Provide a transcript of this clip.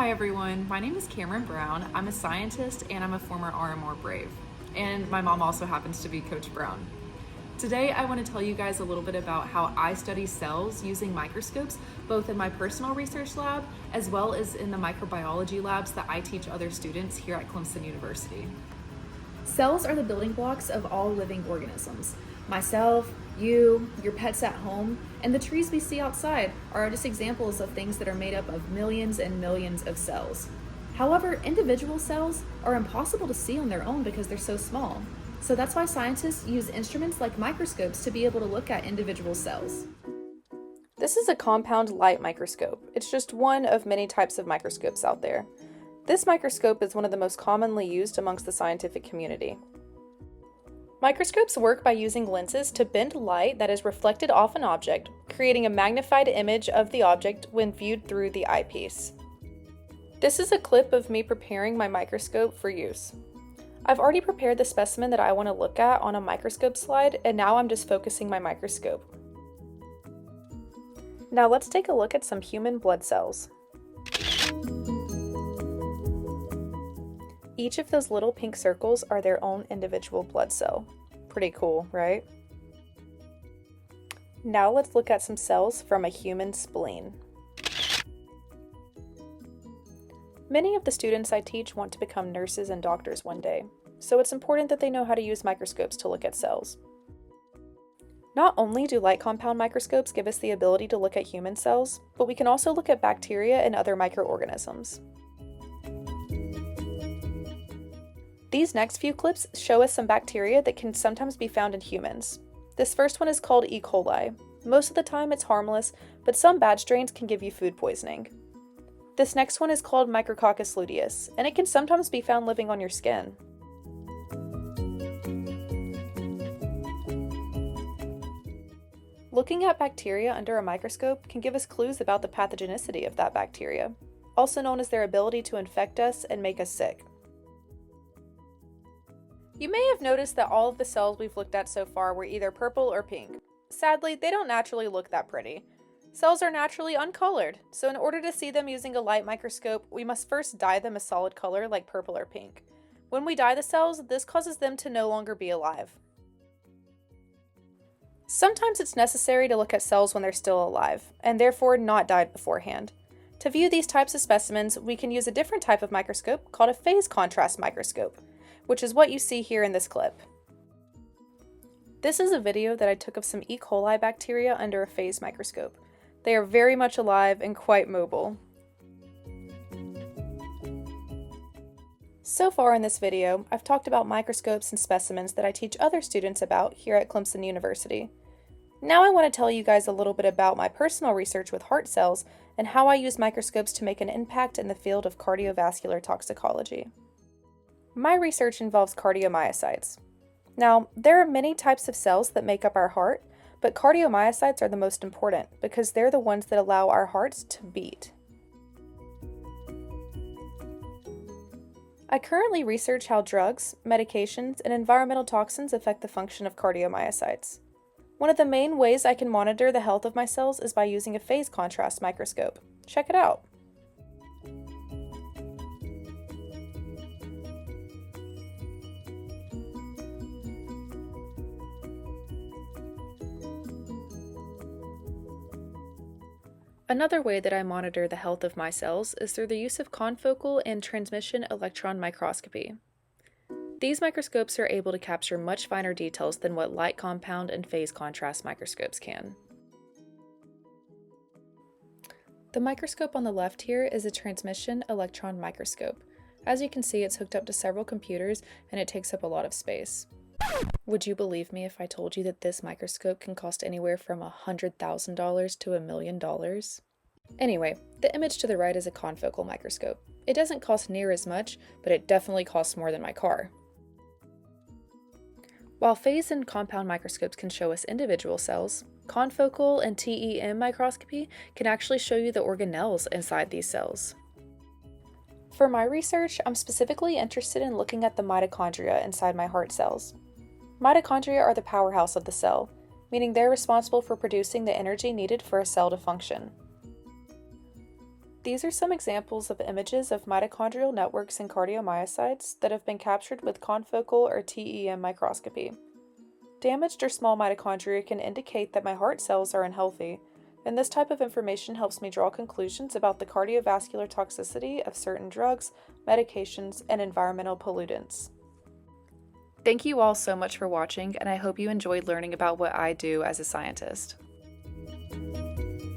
Hi everyone, my name is Cameron Brown. I'm a scientist and I'm a former RMR Brave. And my mom also happens to be Coach Brown. Today I want to tell you guys a little bit about how I study cells using microscopes, both in my personal research lab as well as in the microbiology labs that I teach other students here at Clemson University. Cells are the building blocks of all living organisms. Myself, you, your pets at home, and the trees we see outside are just examples of things that are made up of millions and millions of cells. However, individual cells are impossible to see on their own because they're so small. So that's why scientists use instruments like microscopes to be able to look at individual cells. This is a compound light microscope. It's just one of many types of microscopes out there. This microscope is one of the most commonly used amongst the scientific community. Microscopes work by using lenses to bend light that is reflected off an object, creating a magnified image of the object when viewed through the eyepiece. This is a clip of me preparing my microscope for use. I've already prepared the specimen that I want to look at on a microscope slide, and now I'm just focusing my microscope. Now let's take a look at some human blood cells. Each of those little pink circles are their own individual blood cell. Pretty cool, right? Now let's look at some cells from a human spleen. Many of the students I teach want to become nurses and doctors one day, so it's important that they know how to use microscopes to look at cells. Not only do light compound microscopes give us the ability to look at human cells, but we can also look at bacteria and other microorganisms. These next few clips show us some bacteria that can sometimes be found in humans. This first one is called E. coli. Most of the time it's harmless, but some bad strains can give you food poisoning. This next one is called Micrococcus luteus, and it can sometimes be found living on your skin. Looking at bacteria under a microscope can give us clues about the pathogenicity of that bacteria, also known as their ability to infect us and make us sick. You may have noticed that all of the cells we've looked at so far were either purple or pink. Sadly, they don't naturally look that pretty. Cells are naturally uncolored, so in order to see them using a light microscope, we must first dye them a solid color like purple or pink. When we dye the cells, this causes them to no longer be alive. Sometimes it's necessary to look at cells when they're still alive, and therefore not dyed beforehand. To view these types of specimens, we can use a different type of microscope called a phase contrast microscope, which is what you see here in this clip. This is a video that I took of some E. coli bacteria under a phase microscope. They are very much alive and quite mobile. So far in this video, I've talked about microscopes and specimens that I teach other students about here at Clemson University. Now I want to tell you guys a little bit about my personal research with heart cells and how I use microscopes to make an impact in the field of cardiovascular toxicology. My research involves cardiomyocytes. Now, there are many types of cells that make up our heart, but cardiomyocytes are the most important because they're the ones that allow our hearts to beat. I currently research how drugs, medications, and environmental toxins affect the function of cardiomyocytes. One of the main ways I can monitor the health of my cells is by using a phase contrast microscope. Check it out. Another way that I monitor the health of my cells is through the use of confocal and transmission electron microscopy. These microscopes are able to capture much finer details than what light compound and phase contrast microscopes can. The microscope on the left here is a transmission electron microscope. As you can see, it's hooked up to several computers and it takes up a lot of space. Would you believe me if I told you that this microscope can cost anywhere from $100,000 to $1 million? Anyway, the image to the right is a confocal microscope. It doesn't cost near as much, but it definitely costs more than my car. While phase and compound microscopes can show us individual cells, confocal and TEM microscopy can actually show you the organelles inside these cells. For my research, I'm specifically interested in looking at the mitochondria inside my heart cells. Mitochondria are the powerhouse of the cell, meaning they're responsible for producing the energy needed for a cell to function. These are some examples of images of mitochondrial networks and cardiomyocytes that have been captured with confocal or TEM microscopy. Damaged or small mitochondria can indicate that my heart cells are unhealthy, and this type of information helps me draw conclusions about the cardiovascular toxicity of certain drugs, medications, and environmental pollutants. Thank you all so much for watching, and I hope you enjoyed learning about what I do as a scientist.